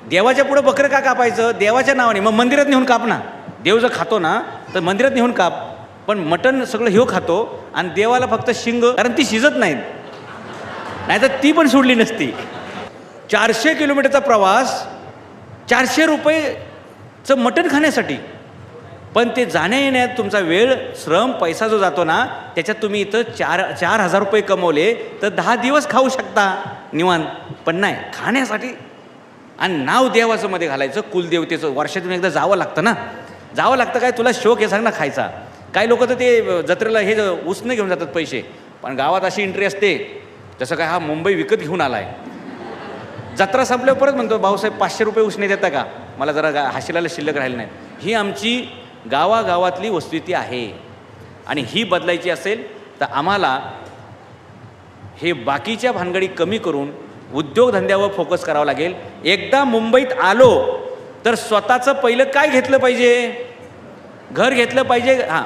देवाच्या पुढं बकरं का कापायचं? देवाच्या नावाने. मग मंदिरात नेऊन काप ना. देव जर खातो ना तर मंदिरात नेऊन काप. पण मटण सगळं ह्यो खातो आणि देवाला फक्त शिंग, कारण ती शिजत नाहीत, नाही तर ती पण सोडली नसती. 400 किलोमीटरचा प्रवास 400 रुपयेचं मटण खाण्यासाठी. पण ते जाण्या येण्यात तुमचा वेळ, श्रम, पैसा जो जातो ना, त्याच्यात तुम्ही इथं 4,000 रुपये कमवले तर 10 दिवस खाऊ शकता निवांत. पण नाही, खाण्यासाठी. आणि नाव देवाचं मध्ये घालायचं, कुलदेवतेचं. वर्षातून एकदा जावं लागतं ना. जावं लागतं. काय तुला शौक आहे सांग ना खायचा? काही लोक तर ते जत्रेला हे उसने घेऊन जातात पैसे. पण गावात अशी एंट्री असते, जसं काय हा मुंबई विकत घेऊन आलाय. जत्रा संपल्यावर परत म्हणतो, भाऊसाहेब 500 रुपये उसने देता का? मला जरा हाशिलाला शिल्लक राहिलं नाही. ही आमची गावागावातली वस्तुस्थिती आहे. आणि ही बदलायची असेल तर आम्हाला हे बाकीच्या भानगडी कमी करून उद्योगधंद्यावर फोकस करावं लागेल. एकदा मुंबईत आलो तर स्वतःचं पहिलं काय घेतलं पाहिजे? घर घेतलं पाहिजे. हां,